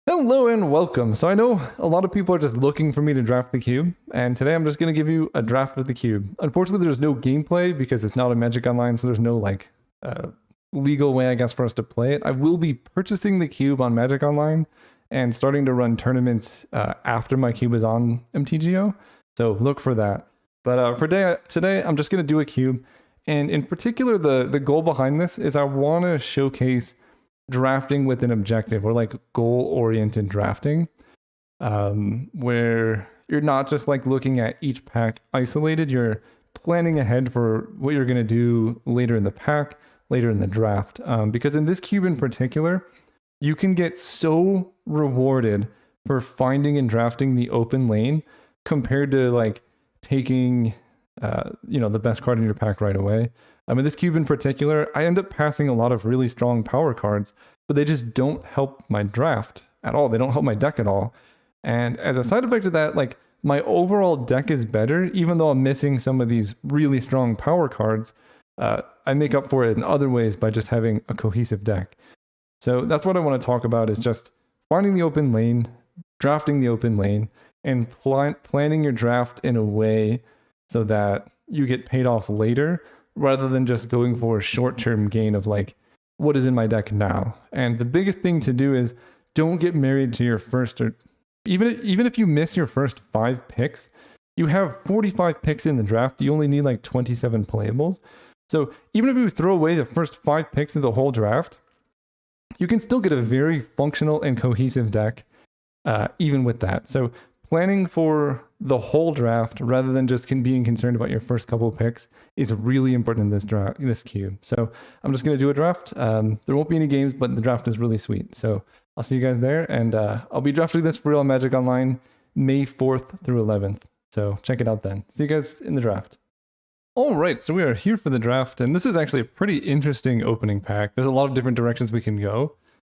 Hello and welcome. So I know a lot of people are just looking for me to draft the cube, and today I'm just going to give you a draft of the cube. Unfortunately, there's no gameplay because it's not a Magic Online, so there's no uh, legal way, I guess, for us to play it. I will be purchasing the cube on Magic Online and starting to run tournaments after my cube is on MTGO. So look for that. But for today, I'm just going to do a cube, and in particular, the goal behind this is I want to showcase drafting with an objective or like goal oriented drafting, where you're not just like looking at each pack isolated, you're planning ahead for what you're going to do later in the pack, later in the draft. Because in this cube in particular, you can get so rewarded for finding and drafting the open lane compared to like taking the best card in your pack right away. I mean, this cube in particular, I end up passing a lot of really strong power cards, but they just don't help my draft at all. They don't help my deck at all. And as a side effect of that, like my overall deck is better, even though I'm missing some of these really strong power cards. I make up for it in other ways by just having a cohesive deck. So that's what I want to talk about is just finding the open lane, drafting the open lane, and planning your draft in a way so that you get paid off later rather than just going for a short-term gain of like, what is in my deck now? And the biggest thing to do is don't get married to your first, or even if you miss your first 5 picks, you have 45 picks in the draft. You only need like 27 playables. So even if you throw away the first 5 picks of the whole draft, you can still get a very functional and cohesive deck, even with that. So planning for the whole draft rather than just being concerned about your first couple of picks is really important in this cube. So I'm just going to do a draft. There won't be any games, but the draft is really sweet. So I'll see you guys there, and I'll be drafting this for real Magic Online May 4th through 11th. So check it out then. See you guys in the draft. All right, so we are here for the draft, and this is actually a pretty interesting opening pack. There's a lot of different directions we can go.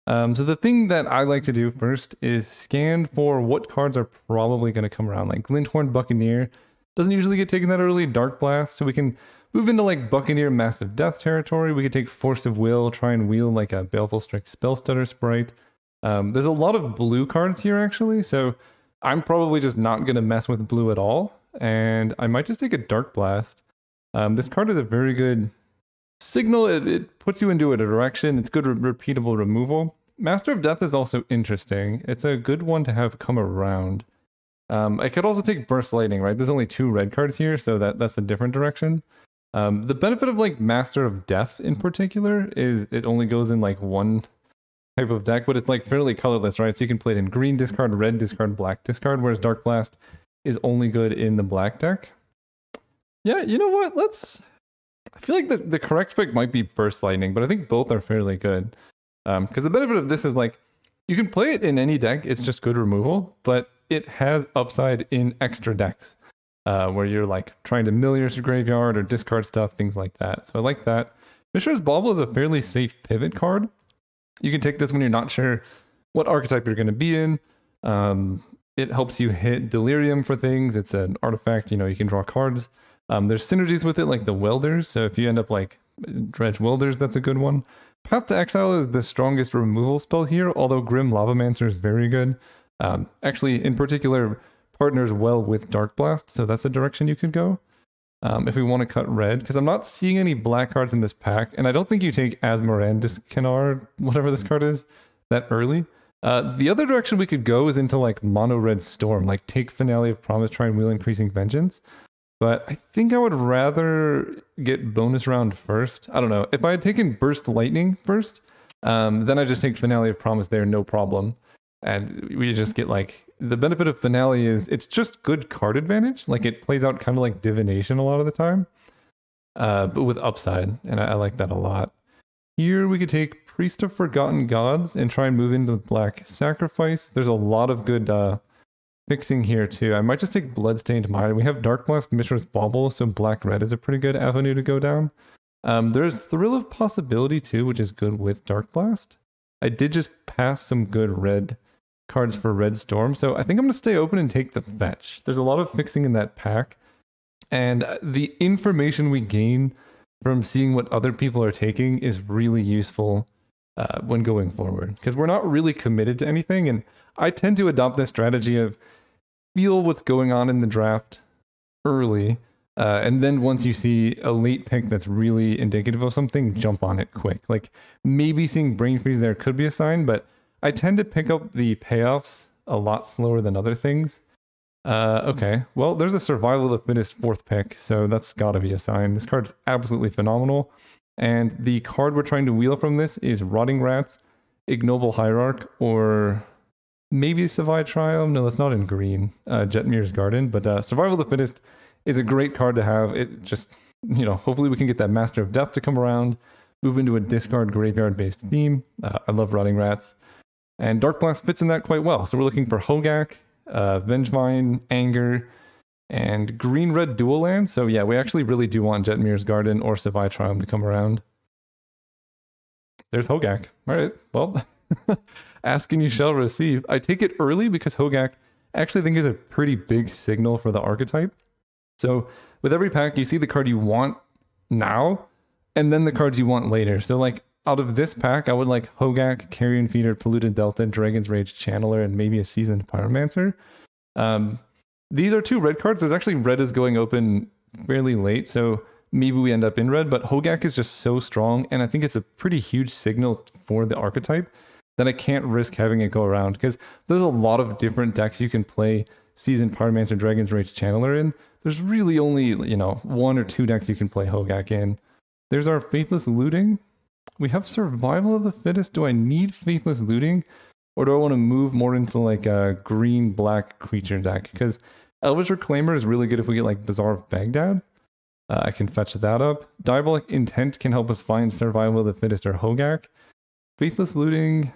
So the thing that I like to do first is scan for what cards are probably going to come around. Like Glinthorn Buccaneer doesn't usually get taken that early. Dark Blast, so we can move into like Buccaneer Massive Death territory. We could take Force of Will, try and wheel like a Baleful Strike Spellstutter Sprite. There's a lot of blue cards here actually, so I'm probably just not going to mess with blue at all, and I might just take a Dark Blast. This card is a very good signal. It puts you into a direction. It's good repeatable removal. Master of Death is also interesting. It's a good one to have come around. I could also take Burst Lightning, right? There's only 2 red cards here, so that's a different direction. The benefit of like Master of Death in particular is it only goes in like one type of deck, but it's like fairly colorless, right? So you can play it in green discard, red discard, black discard, whereas Dark Blast is only good in the black deck. Yeah, you know what? I feel like the correct pick might be Burst Lightning, but I think both are fairly good. Because the benefit of this is like, you can play it in any deck, it's just good removal, but it has upside in extra decks, where you're like trying to mill your graveyard or discard stuff, things like that. So I like that. Mishra's Bauble is a fairly safe pivot card. You can take this when you're not sure what archetype you're going to be in. It helps you hit Delirium for things. It's an artifact, you can draw cards. There's synergies with it, like the Welders. So if you end up like Dredge Welders, that's a good one. Path to Exile is the strongest removal spell here, although Grim Lavamancer is very good. Actually, in particular, partners well with Dark Blast, so that's a direction you could go. If we want to cut red, because I'm not seeing any black cards in this pack, and I don't think you take Asmarandus Canard, whatever this card is, that early. The other direction we could go is into like Mono Red Storm, like take Finale of Promise, try and wheel Increasing Vengeance. But I think I would rather get bonus round first. I don't know. If I had taken Burst Lightning first, then I just take Finale of Promise there, no problem. And we just get like, the benefit of Finale is it's just good card advantage. Like it plays out kind of like Divination a lot of the time, but with upside. And I like that a lot. Here we could take Priest of Forgotten Gods and try and move into Black Sacrifice. There's a lot of good fixing here too. I might just take Bloodstained Mire. We have Dark Blast, Mishra's Bauble, so black-red is a pretty good avenue to go down. There's Thrill of Possibility too, which is good with Dark Blast. I did just pass some good red cards for Red Storm, so I think I'm going to stay open and take the Fetch. There's a lot of fixing in that pack, and the information we gain from seeing what other people are taking is really useful when going forward, because we're not really committed to anything. And I tend to adopt this strategy of feel what's going on in the draft early. And then once you see a late pick that's really indicative of something, jump on it quick. Like maybe seeing brain freeze there could be a sign, but I tend to pick up the payoffs a lot slower than other things. Okay, well, there's a survival of the fittest 4th pick, so that's gotta be a sign. This card's absolutely phenomenal. And the card we're trying to wheel from this is Rotting Rats, Ignoble Hierarch, or maybe Savai Triumph. No, that's not in green. Jetmir's Garden, but Survival of the Fittest is a great card to have. It just, hopefully we can get that Master of Death to come around, move into a discard graveyard-based theme. I love Rotting Rats. And Dark Blast fits in that quite well. So we're looking for Hogak, Vengevine, Anger, and green-red dual land. So yeah, we actually really do want Jetmir's Garden or Savai Triumph to come around. There's Hogak. All right, well, ask and you shall receive. I take it early because Hogak I actually think is a pretty big signal for the archetype. So with every pack, you see the card you want now, and then the cards you want later. So like out of this pack, I would like Hogak, Carrion Feeder, Polluted Delta, Dragon's Rage Channeler, and maybe a Seasoned Pyromancer. These are 2 red cards. There's actually red is going open fairly late, so maybe we end up in red, but Hogak is just so strong, and I think it's a pretty huge signal for the archetype that I can't risk having it go around, because there's a lot of different decks you can play Seasoned Pyromancer, Dragon's Rage Channeler in. There's really only, 1 or 2 decks you can play Hogak in. There's our Faithless Looting. We have Survival of the Fittest. Do I need Faithless Looting? Or do I want to move more into like a green-black creature deck? Because Elvish Reclaimer is really good if we get like Bazaar of Baghdad. I can fetch that up. Diabolic Intent can help us find Survival of the Fittest or Hogak. Faithless Looting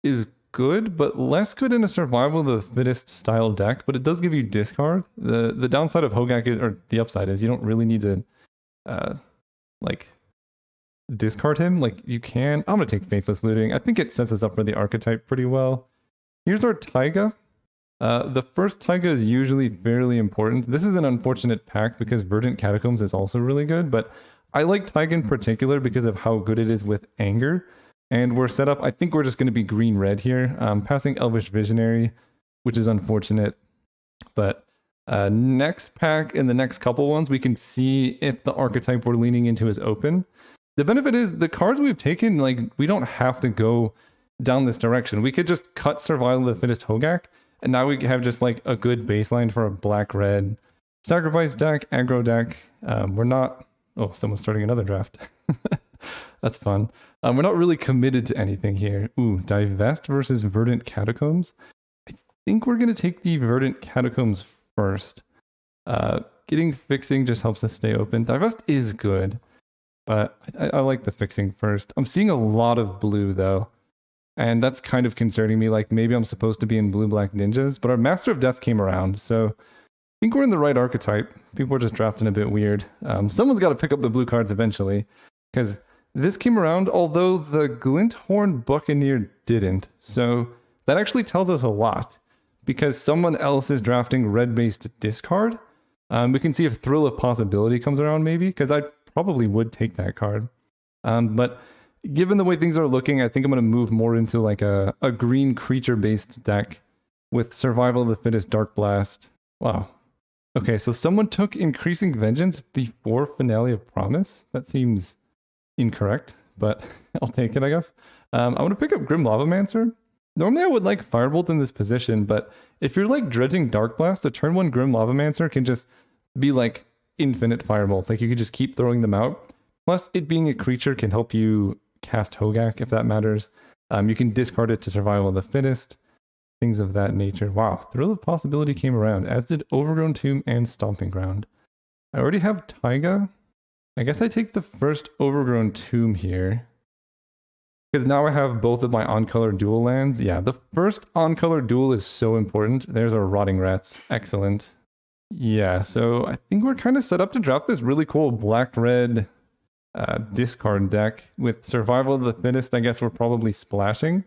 is good, but less good in a Survival of the Fittest style deck, but it does give you discard. The downside of Hogak is, or the upside is, you don't really need to discard him. Like you can. I'm gonna take Faithless Looting. I think it sets us up for the archetype pretty well. Here's our Taiga. The first Taiga is usually fairly important. This is an unfortunate pack because Verdant Catacombs is also really good, but I like Taiga in particular because of how good it is with Anger. And we're set up, I think we're just going to be green-red here. Passing Elvish Visionary, which is unfortunate. But next pack and the next couple ones, we can see if the archetype we're leaning into is open. The benefit is the cards we've taken, like, we don't have to go down this direction. We could just cut Survival of the Fittest Hogak, and now we have just like a good baseline for a black-red sacrifice deck, aggro deck. We're not... Oh, someone's starting another draft. That's fun. We're not really committed to anything here. Ooh, Divest versus Verdant Catacombs. I think we're going to take the Verdant Catacombs first. Getting Fixing just helps us stay open. Divest is good, but I like the Fixing first. I'm seeing a lot of blue, though, and that's kind of concerning me. Like, maybe I'm supposed to be in Blue-Black Ninjas, but our Master of Death came around, so I think we're in the right archetype. People are just drafting a bit weird. Someone's got to pick up the blue cards eventually, because this came around, although the Glinthorn Buccaneer didn't. So that actually tells us a lot, because someone else is drafting red-based discard. We can see if Thrill of Possibility comes around maybe, because I probably would take that card. But given the way things are looking, I think I'm going to move more into like a green creature-based deck with Survival of the Fittest, Dark Blast. Wow. Okay, so someone took Increasing Vengeance before Finale of Promise? That seems incorrect, but I'll take it, I guess. I'm going to pick up Grim Lavamancer. Normally I would like Firebolt in this position, but if you're like dredging Dark Blast, a turn 1 Grim Lavamancer can just be like infinite Firebolt. Like you could just keep throwing them out. Plus, it being a creature can help you cast Hogak if that matters. You can discard it to Survival of the Fittest. Things of that nature. Wow, Thrill of Possibility came around, as did Overgrown Tomb and Stomping Ground. I already have Taiga. I guess I take the first Overgrown Tomb here, because now I have both of my on-color dual lands. Yeah, the first on-color dual is so important. There's our Rotting Rats. Excellent. Yeah, so I think we're kind of set up to drop this really cool black-red discard deck. With Survival of the Fittest, I guess we're probably splashing.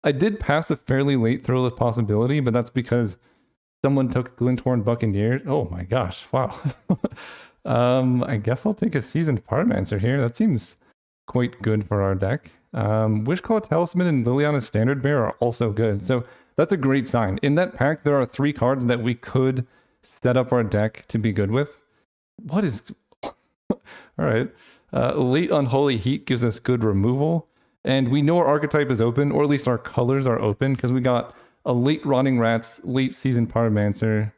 I did pass a fairly late Thrill of Possibility, but that's because someone took Glinthorn Buccaneer. Oh my gosh, wow. I guess I'll take a Seasoned Pyromancer here. That seems quite good for our deck. Wishclaw Talisman and Liliana's Standard Bearer are also good. So that's a great sign. In that pack, there are 3 cards that we could set up our deck to be good with. What is... All right. Late Unholy Heat gives us good removal. And we know our archetype is open, or at least our colors are open, because we got a late Rotting Rats, late Season Pyromancer.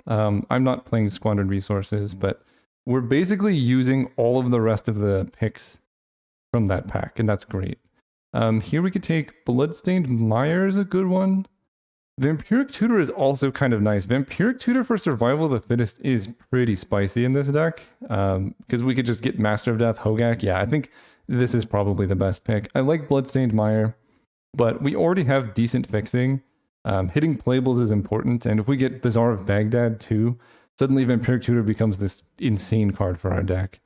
I'm not playing Squandered Resources, but we're basically using all of the rest of the picks from that pack, and that's great. Here we could take Bloodstained Mire is a good one. Vampiric Tutor is also kind of nice. Vampiric Tutor for Survival of the Fittest is pretty spicy in this deck, because we could just get Master of Death, Hogak. Yeah, I think this is probably the best pick. I like Bloodstained Mire, but we already have decent fixing. Hitting playables is important, and if we get Bazaar of Baghdad too, suddenly Vampiric Tutor becomes this insane card for our deck.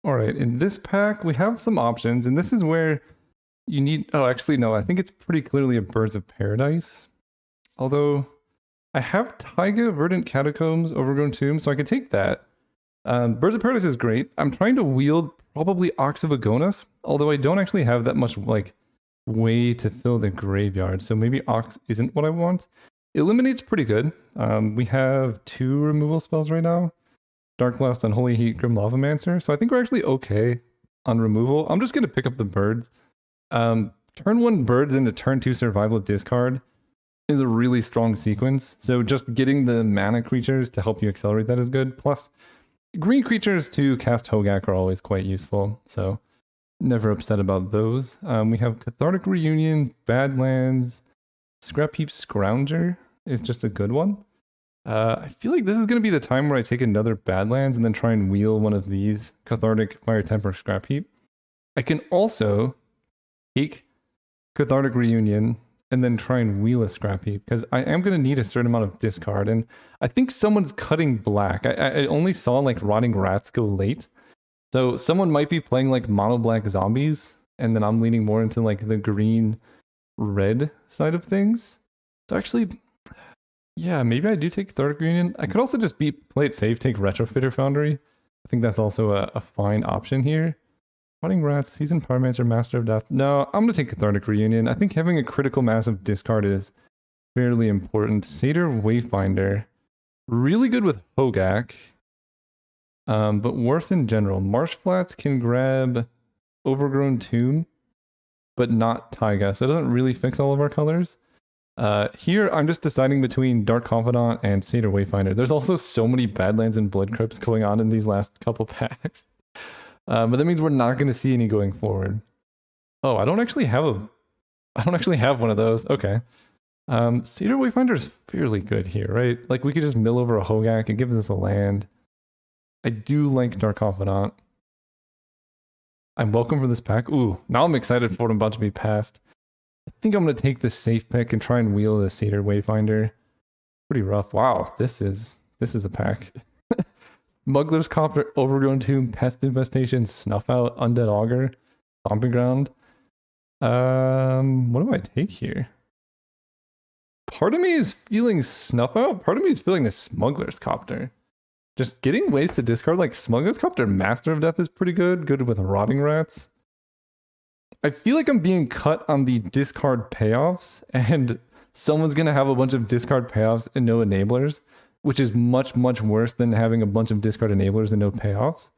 Alright, in this pack, we have some options, and this is where you need... Oh, actually, no, I think it's pretty clearly a Birds of Paradise. Although, I have Taiga, Verdant Catacombs, Overgrown Tomb, so I could take that. Birds of Paradise is great. I'm trying to wield probably Ox of Agonas, although I don't actually have that much, like, way to fill the graveyard, so maybe Ox isn't what I want. Eliminate's pretty good. We have 2 removal spells right now. Dark Blast, Unholy Heat, Grim Lavamancer. So I think we're actually okay on removal. I'm just going to pick up the birds. Turn 1 birds into turn 2 survival discard is a really strong sequence. So just getting the mana creatures to help you accelerate that is good. Plus, green creatures to cast Hogak are always quite useful. So never upset about those. We have Cathartic Reunion, Badlands, Scrap Heap Scrounger is just a good one. I feel like this is going to be the time where I take another Badlands and then try and wheel one of these Cathartic Fire Temper Scrap Heap. I can also take Cathartic Reunion and then try and wheel a Scrap Heap, because I am going to need a certain amount of discard, and I think someone's cutting black. I only saw like Rotting Rats go late, so someone might be playing like mono black zombies, and then I'm leaning more into like the green red side of things. So actually, yeah, maybe I do take Cathartic Reunion. I could also just play it safe, take Retrofitter Foundry. I think that's also a fine option here. Rotting Rats, Seasoned Pyromancer, Master of Death. No, I'm going to take Cathartic Reunion. I think having a critical mass of discard is fairly important. Satyr Wayfinder, really good with Hogak, but worse in general. Marsh Flats can grab Overgrown Tomb, but not Taiga, so it doesn't really fix all of our colors. Here, I'm just deciding between Dark Confidant and Satyr Wayfinder. There's also so many Badlands and Blood Crypts going on in these last couple packs. But that means we're not going to see any going forward. Oh, I don't actually have one of those. Okay. Satyr Wayfinder is fairly good here, right? Like, we could just mill over a Hogak. It gives us a land. I do like Dark Confidant. I'm welcome for this pack. Ooh, now I'm excited for what I'm about to be passed. I think I'm going to take this safe pick and try and wheel the Satyr Wayfinder. Pretty rough. Wow, this is a pack. Smuggler's Copter, Overgrown Tomb, Pest Infestation, Snuff Out, Undead Augur, Stomping Ground. What do I take here? Part of me is feeling Snuff Out. Part of me is feeling the Smuggler's Copter. Just getting ways to discard like Smuggler's Copter, Master of Death is pretty good. Good with Rotting Rats. I feel like I'm being cut on the discard payoffs, and someone's going to have a bunch of discard payoffs and no enablers, which is much, much worse than having a bunch of discard enablers and no payoffs.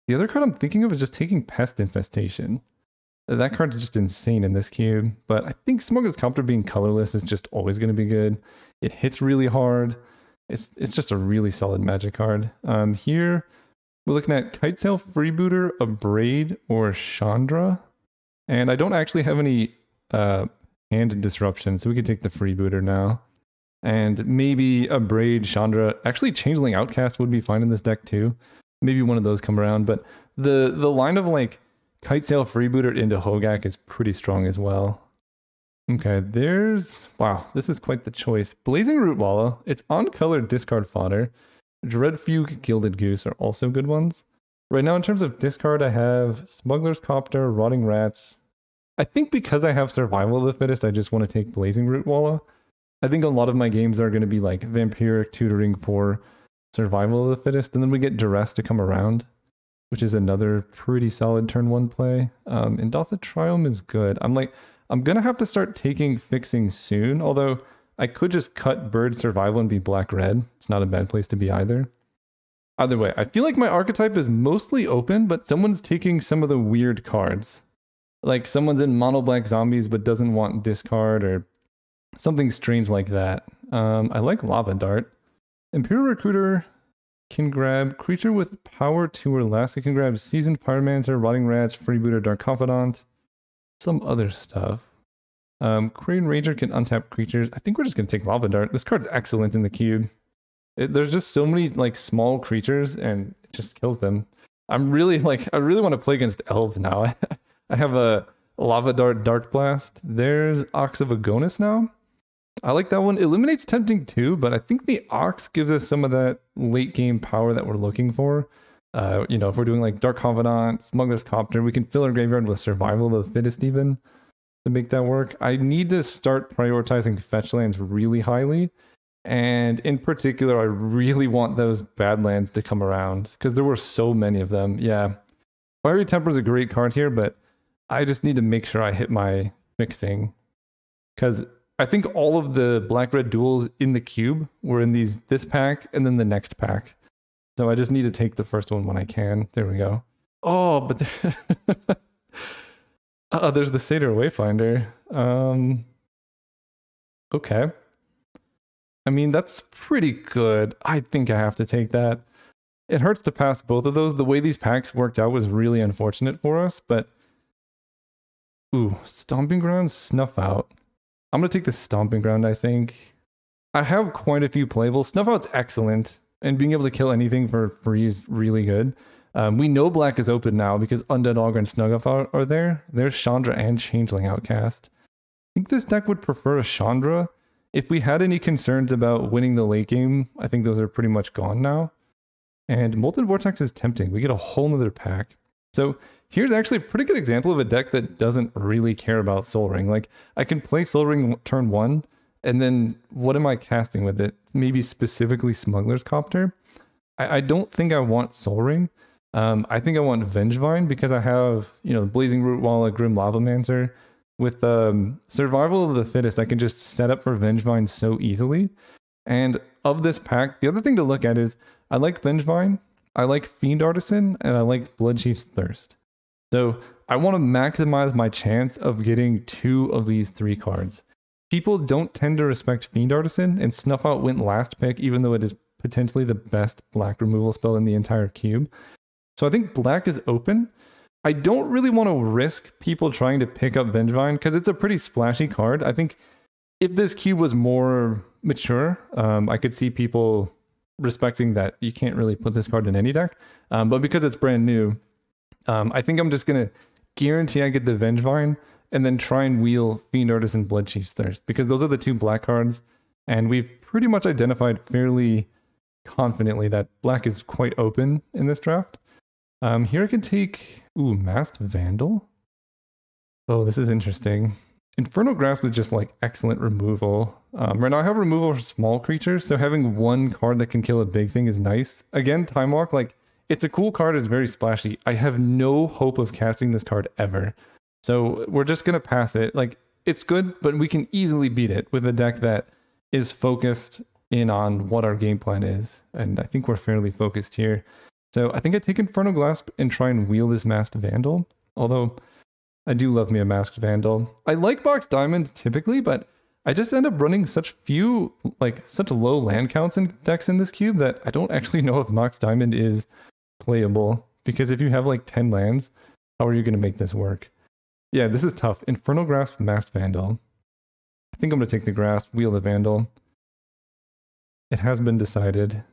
The other card I'm thinking of is just taking Pest Infestation. That card's just insane in this cube, but I think Smuggler's Copter being colorless is just always going to be good. It hits really hard. It's just a really solid Magic card. Here, we're looking at Kitesail, Freebooter, Abrade, or Chandra. And I don't actually have any hand disruption, so we could take the Freebooter now. And maybe Abrade, Chandra. Actually, Changeling Outcast would be fine in this deck too. Maybe one of those come around, but the line of like Kitesail, Freebooter into Hogak is pretty strong as well. Okay, wow, this is quite the choice. Blazing Root Wallow, it's on-colored discard fodder. Dreadfuge, Gilded Goose are also good ones. Right now, in terms of discard, I have Smuggler's Copter, Rotting Rats. I think because I have Survival of the Fittest, I just want to take Blazing Root Wallow. I think a lot of my games are going to be like Vampiric Tutoring for Survival of the Fittest, and then we get Duress to come around, which is another pretty solid turn 1 play. And Dotha Triome is good. I'm gonna have to start taking fixing soon, although I could just cut bird survival and be black-red. It's not a bad place to be either. Either way, I feel like my archetype is mostly open, but someone's taking some of the weird cards. Like someone's in mono black zombies but doesn't want discard or something strange like that. I like Lava Dart. Imperial Recruiter can grab creature with power 2 or less. It can grab Seasoned Pyromancer, Rotting Rats, Freebooter, Dark Confidant, some other stuff. Crane Ranger can untap creatures. I think we're just going to take Lava Dart. This card's excellent in the cube. There's just so many like small creatures and it just kills them. I really want to play against elves now. I have a Lava Dart Dark Blast. There's Ox of Agonis now. I like that one. Eliminates Tempting too, but I think the Ox gives us some of that late game power that we're looking for. If we're doing like Dark Confidant, Smuggler's Copter, we can fill our graveyard with Survival of the Fittest even to make that work. I need to start prioritizing fetch lands really highly. And in particular, I really want those bad lands to come around because there were so many of them. Yeah. Fiery Temper is a great card here, but I just need to make sure I hit my fixing because I think all of the black-red duels in the cube were in this pack and then the next pack. So I just need to take the first one when I can. There we go. Oh, but there's the Satyr Wayfinder. Okay. I mean, that's pretty good. I think I have to take that. It hurts to pass both of those. The way these packs worked out was really unfortunate for us, but... Ooh, Stomping Ground, Snuff Out. I'm going to take the Stomping Ground, I think. I have quite a few playables. Snuff Out's excellent, and being able to kill anything for free is really good. We know black is open now because Undead Augur and Snug are there. There's Chandra and Changeling Outcast. I think this deck would prefer a Chandra. If we had any concerns about winning the late game, I think those are pretty much gone now. And Molten Vortex is tempting. We get a whole nother pack. So here's actually a pretty good example of a deck that doesn't really care about Soul Ring. Like, I can play Soul Ring turn 1, and then what am I casting with it? Maybe specifically Smuggler's Copter. I don't think I want Soul Ring. I think I want Vengevine because I have, Blazing Root Wall, a Grim Lavamancer. With Survival of the Fittest, I can just set up for Vengevine so easily. And of this pack, the other thing to look at is I like Vengevine, I like Fiend Artisan, and I like Bloodchief's Thirst. So I want to maximize my chance of getting 2 of these 3 cards. People don't tend to respect Fiend Artisan, and Snuff Out went last pick, even though it is potentially the best black removal spell in the entire cube. So I think black is open. I don't really want to risk people trying to pick up Vengevine because it's a pretty splashy card. I think if this cube was more mature, I could see people respecting that you can't really put this card in any deck. But because it's brand new, I think I'm just going to guarantee I get the Vengevine and then try and wheel Fiend Artisan, Bloodchief's Thirst because those are the 2 black cards. And we've pretty much identified fairly confidently that black is quite open in this draft. Here I can take, Masked Vandal. Oh, this is interesting. Infernal Grasp is just like excellent removal. Right now I have removal for small creatures, so having one card that can kill a big thing is nice. Again, Time Walk, like, it's a cool card, it's very splashy. I have no hope of casting this card ever. So we're just gonna pass it. Like, it's good, but we can easily beat it with a deck that is focused in on what our game plan is. And I think we're fairly focused here. So I think I take Infernal Grasp and try and wheel this Masked Vandal. Although I do love me a Masked Vandal. I like Box Diamond typically, but I just end up running such low land counts in decks in this cube that I don't actually know if Box Diamond is playable. Because if you have like 10 lands, how are you going to make this work? Yeah, this is tough. Infernal Grasp, Masked Vandal. I think I'm going to take the Grasp, wheel the Vandal. It has been decided.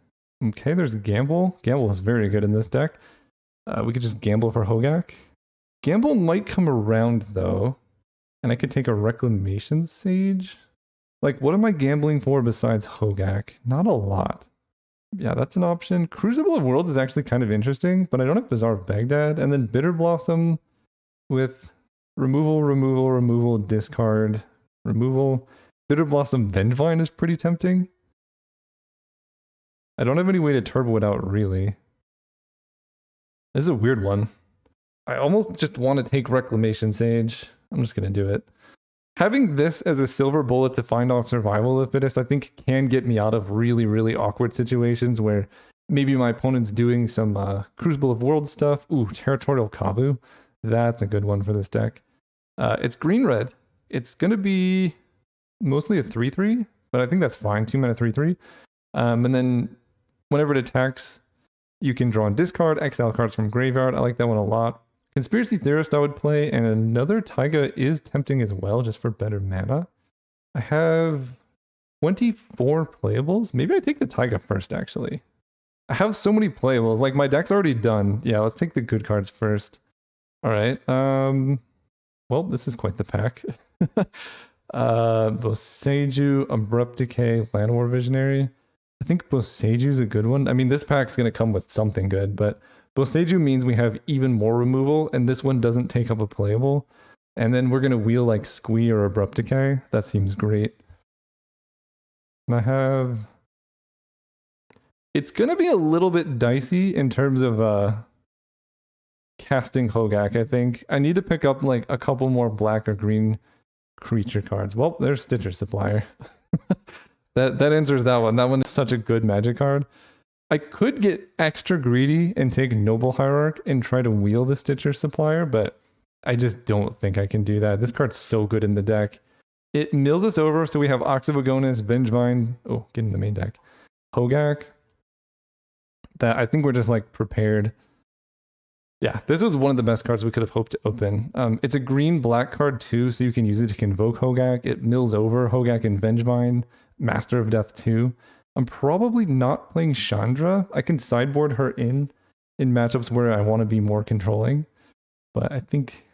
Okay, there's Gamble. Gamble is very good in this deck. We could just gamble for Hogak. Gamble might come around though. And I could take a Reclamation Sage. Like, what am I gambling for besides Hogak? Not a lot. Yeah, that's an option. Crucible of Worlds is actually kind of interesting, but I don't have Bazaar of Baghdad. And then Bitter Blossom with removal, discard, removal. Bitter Blossom Vengevine is pretty tempting. I don't have any way to turbo it out, really. This is a weird one. I almost just want to take Reclamation Sage. I'm just going to do it. Having this as a silver bullet to find off Survival of the Fittest, I think can get me out of really, really awkward situations where maybe my opponent's doing some Crucible of Worlds stuff. Ooh, Territorial Kavu. That's a good one for this deck. It's green-red. It's going to be mostly a 3-3, but I think that's fine. 2-mana 3-3. And then whenever it attacks, you can draw and discard, exile cards from graveyard. I like that one a lot. Conspiracy Theorist I would play, and another Taiga is tempting as well, just for better mana. I have 24 playables. Maybe I take the Taiga first, actually. I have so many playables. Like, my deck's already done. Yeah, let's take the good cards first. All right. Well, this is quite the pack. Boseiju, Abrupt Decay, Land War Visionary. I think Boseiju is a good one. I mean, this pack's going to come with something good, but Boseiju means we have even more removal, and this one doesn't take up a playable. And then we're going to wheel like Squee or Abrupt Decay. That seems great. And I have... It's going to be a little bit dicey in terms of casting Hogak, I think. I need to pick up like a couple more black or green creature cards. Well, there's Stitcher Supplier. That answers that one. That one is such a good magic card. I could get extra greedy and take Noble Hierarch and try to wheel the Stitcher Supplier, but I just don't think I can do that. This card's so good in the deck. It mills us over, so we have Ox of Agonis, Vengevine. Oh, get in the main deck. Hogak. That I think we're just like prepared. Yeah, this was one of the best cards we could have hoped to open. It's a green-black card too, so you can use it to convoke Hogak. It mills over Hogak and Vengevine, Master of Death 2. I'm probably not playing Chandra. I can sideboard her in matchups where I want to be more controlling, but I think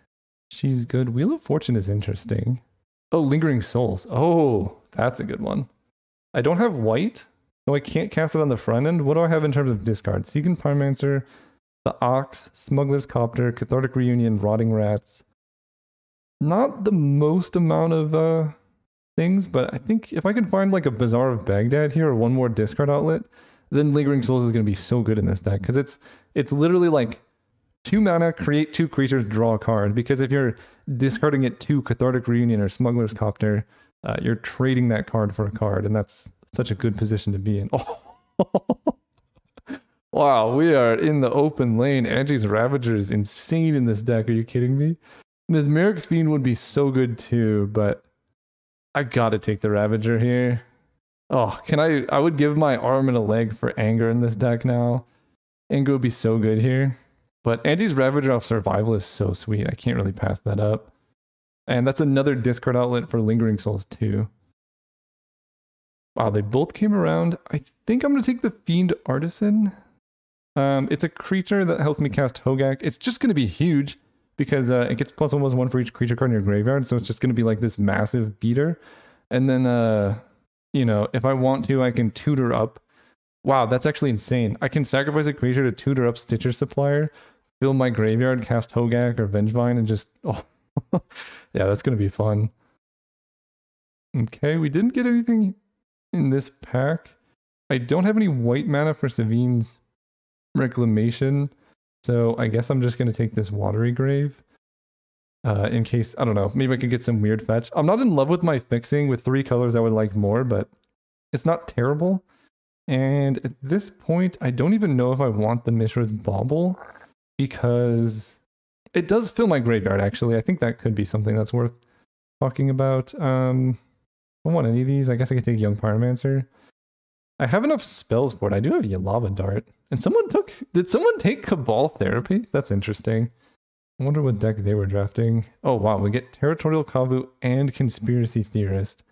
she's good. Wheel of Fortune is interesting. Oh, Lingering Souls. Oh, that's a good one. I don't have white, so I can't cast it on the front end. What do I have in terms of discard? Seeking Pyromancer, the Ox, Smuggler's Copter, Cathartic Reunion, Rotting Rats. Not the most amount of things, but I think if I can find like a Bazaar of Baghdad here or one more discard outlet, then Lingering Souls is going to be so good in this deck, because it's literally like 2 mana, create 2 creatures, draw a card. Because if you're discarding it to Cathartic Reunion or Smuggler's Copter, you're trading that card for a card, and that's such a good position to be in. Oh. Wow, we are in the open lane. Angie's Ravager is insane in this deck. Are you kidding me? Mesmeric Fiend would be so good too, but I gotta take the Ravager here. Oh, I would give my arm and a leg for Anger in this deck now. Anger would be so good here. But Angie's Ravager off Survival is so sweet. I can't really pass that up. And that's another discard outlet for Lingering Souls too. Wow, they both came around. I think I'm gonna take the Fiend Artisan. It's a creature that helps me cast Hogak. It's just going to be huge because it gets +1/+1 for each creature card in your graveyard. So it's just going to be like this massive beater. And then, if I want to, I can tutor up. Wow, that's actually insane. I can sacrifice a creature to tutor up Stitcher Supplier, fill my graveyard, cast Hogak or Vengevine, and just... Oh, yeah, that's going to be fun. Okay, we didn't get anything in this pack. I don't have any white mana for Savine's Reclamation, so I guess I'm just going to take this Watery Grave in case, I don't know, maybe I could get some weird fetch. I'm not in love with my fixing with 3 colors. I would like more, but it's not terrible. And at this point, I don't even know if I want the Mishra's Bauble, because it does fill my graveyard, actually. I think that could be something that's worth talking about. I don't want any of these. I guess I could take Young Pyromancer. I have enough spells for it. I do have Lava Dart. And did someone take Cabal Therapy? That's interesting. I wonder what deck they were drafting. Oh wow, we get Territorial Kavu and Conspiracy Theorist.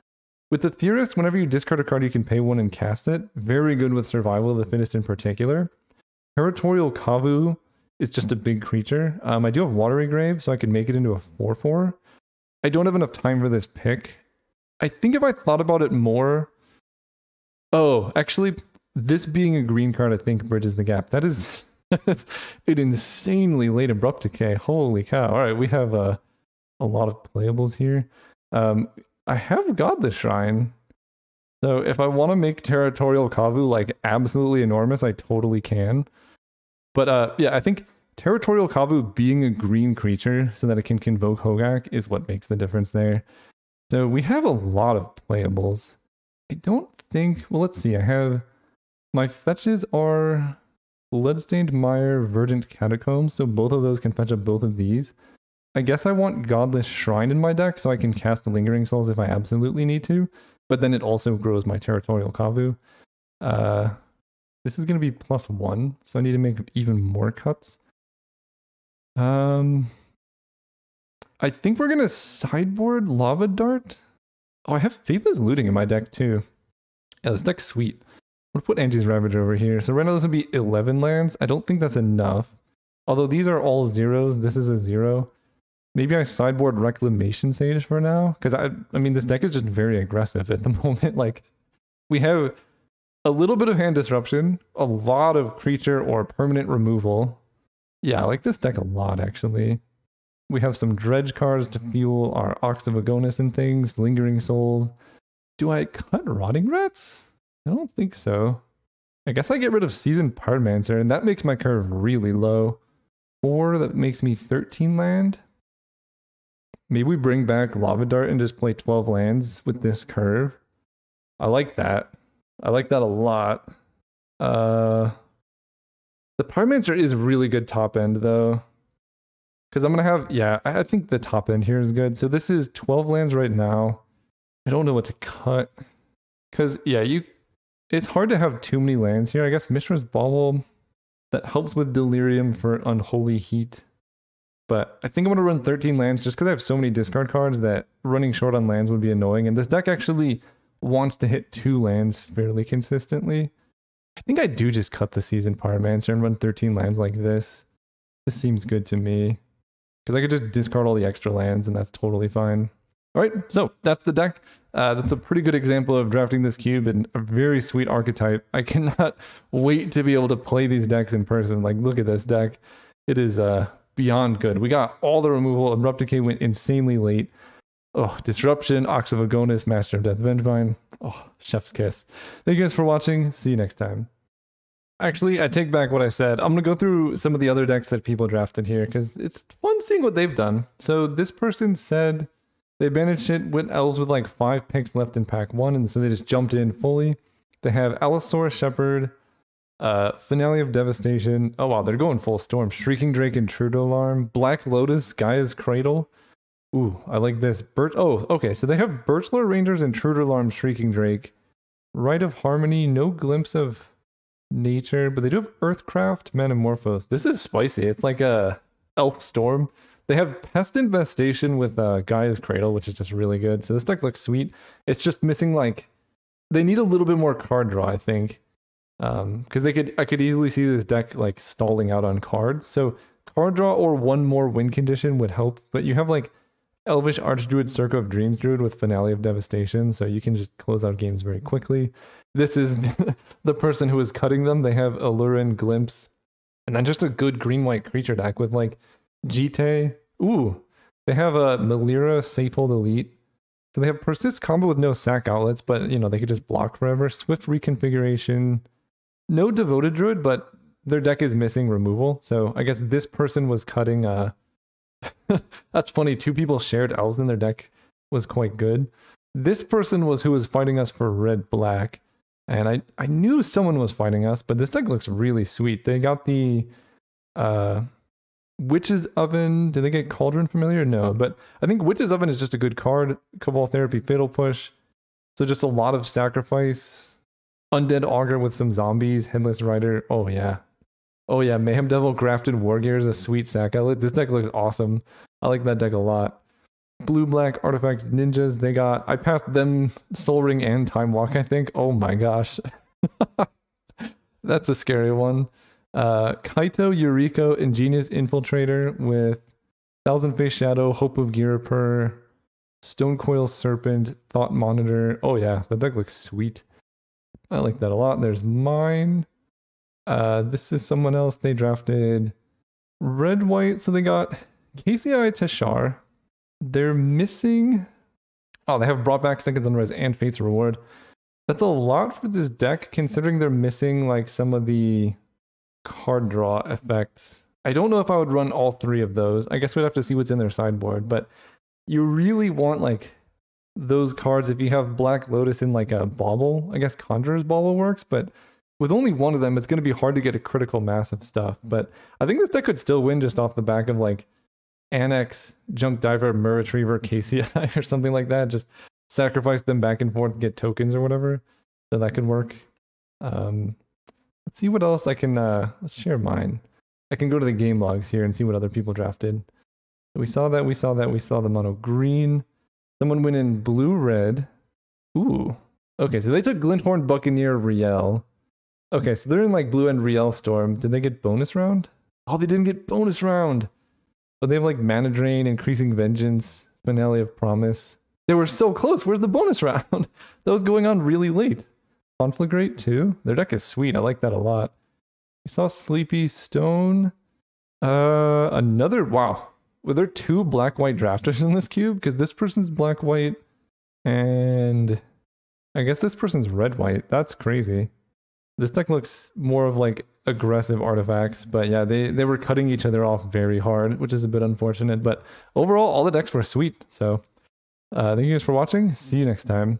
With the Theorist, whenever you discard a card, you can pay 1 and cast it. Very good with Survival of the Fittest in particular. Territorial Kavu is just a big creature. I do have Watery Grave, so I can make it into a 4/4. I don't have enough time for this pick. I think if I thought about it more... Oh, actually, this being a green card, I think bridges the gap. That is an insanely late Abrupt Decay. Holy cow. All right, we have a lot of playables here. I have Godless Shrine. So if I want to make Territorial Kavu like absolutely enormous, I totally can. But yeah, I think Territorial Kavu being a green creature so that it can convoke Hogak is what makes the difference there. So we have a lot of playables. I don't think, well, let's see. I have, my fetches are Bloodstained Mire, Verdant Catacombs, so both of those can fetch up both of these. I guess I want Godless Shrine in my deck so I can cast the Lingering Souls if I absolutely need to, but then it also grows my Territorial Kavu. This is going to be +1, so I need to make even more cuts. I think we're going to sideboard Lava Dart. Oh, I have Faithless Looting in my deck too. Yeah, this deck's sweet. I'm going to put Angie's Ravager over here. So right now this would be 11 lands. I don't think that's enough. Although these are all zeros, this is a 0. Maybe I sideboard Reclamation Sage for now, because I mean, this deck is just very aggressive at the moment. Like, we have a little bit of hand disruption, a lot of creature or permanent removal. Yeah, I like this deck a lot, actually. We have some dredge cards to fuel our Ox of Agonis and things, Lingering Souls. Do I cut Rotting Rats? I don't think so. I guess I get rid of Seasoned Pyromancer, and that makes my curve really low. 4, that makes me 13 land. Maybe we bring back Lava Dart and just play 12 lands with this curve. I like that. I like that a lot. The Pyromancer is really good top end, though. Because I'm going to have, yeah, I think the top end here is good. So this is 12 lands right now. I don't know what to cut. Because, yeah, it's hard to have too many lands here. I guess Mishra's Bauble, that helps with Delirium for Unholy Heat. But I think I'm going to run 13 lands just because I have so many discard cards that running short on lands would be annoying. And this deck actually wants to hit 2 lands fairly consistently. I think I do just cut the Seasoned Pyromancer and run 13 lands like this. This seems good to me. Because I could just discard all the extra lands and that's totally fine. All right, so that's the deck. That's a pretty good example of drafting this cube and a very sweet archetype. I cannot wait to be able to play these decks in person. Like, look at this deck. It is beyond good. We got all the removal. Abrupt Decay went insanely late. Oh, Disruption, Ox of Agonis, Master of Death, Vengevine. Oh, chef's kiss. Thank you guys for watching. See you next time. Actually, I take back what I said. I'm going to go through some of the other decks that people drafted here because it's fun seeing what they've done. So this person said they banished it with elves with like 5 picks left in pack 1, and so they just jumped in fully. They have Allosaurus Shepherd, Finale of Devastation. Oh wow, they're going full storm. Shrieking Drake, Intruder Alarm, Black Lotus, Gaia's Cradle. Ooh, I like this. Oh, okay, so they have Birchlore Rangers, Intruder Alarm, Shrieking Drake, Rite of Harmony, no glimpse of nature, but they do have Earthcraft, Metamorphose. This is spicy. It's like a Elf Storm. They have Pest Infestation with Gaia's Cradle, which is just really good. So this deck looks sweet. It's just missing like, they need a little bit more card draw, I think. Because I could easily see this deck like stalling out on cards. So card draw or one more win condition would help. But you have like Elvish Archdruid, Circle of Dreams Druid with Finale of Devastation, so you can just close out games very quickly. This is the person who is cutting them. They have Allurin, Glimpse, and then just a good green-white creature deck with like Jite. Ooh, they have a Melira, Safehold Elite. So they have Persist combo with no sack outlets, but you know, they could just block forever. Swift Reconfiguration. No Devoted Druid, but their deck is missing removal. So I guess this person was cutting that's funny. 2 people shared elves in their deck was quite good. This person was who was fighting us for red-black. And I knew someone was fighting us, but this deck looks really sweet. They got the Witch's Oven. Did they get Cauldron Familiar? No, but I think Witch's Oven is just a good card. Cabal Therapy, Fatal Push. So just a lot of sacrifice. Undead Augur with some zombies. Headless Rider. Oh yeah. Oh yeah, Mayhem Devil, Grafted Wargear is a sweet sack outlet. This deck looks awesome. I like that deck a lot. Blue-black Artifact Ninjas, they got... I passed them Soul Ring and Time Walk, I think. Oh my gosh. That's a scary one. Kaito, Yuriko, Ingenious Infiltrator with Thousand Face Shadow, Hope of Girapur, Stonecoil Serpent, Thought Monitor. Oh yeah, the deck looks sweet. I like that a lot. There's mine. This is someone else. They drafted red-white, so they got KCI Tashar. They're missing... Oh, they have brought back Second Sunrise and Fate's Reward. That's a lot for this deck, considering they're missing like some of the card draw effects. I don't know if I would run all three of those. I guess we'd have to see what's in their sideboard, but you really want like those cards if you have Black Lotus in like a bauble. I guess Conjurer's Bauble works, but with only one of them, it's going to be hard to get a critical mass of stuff. But I think this deck could still win just off the back of like Annex, Junk Diver, Mer Retriever, KCI, or something like that. Just sacrifice them back and forth to get tokens or whatever. So that could work. Let's see what else I can, let's share mine. I can go to the game logs here and see what other people drafted. We saw that, we saw the mono green. Someone went in blue red. Ooh. Okay, so they took Glinthorn, Buccaneer, Riel. Okay, so they're in like blue and Riel Storm. Did they get bonus round? Oh, they didn't get bonus round. But they have like Mana Drain, Increasing Vengeance, Finale of Promise. They were so close. Where's the bonus round? That was going on really late. Conflagrate too. Their deck is sweet. I like that a lot. We saw Sleepy Stone. Another, wow. Were there two black-white drafters in this cube? Because this person's black-white, and I guess this person's red-white. That's crazy. This deck looks more of like aggressive artifacts, but yeah, they were cutting each other off very hard, which is a bit unfortunate. But overall, all the decks were sweet. So thank you guys for watching. See you next time.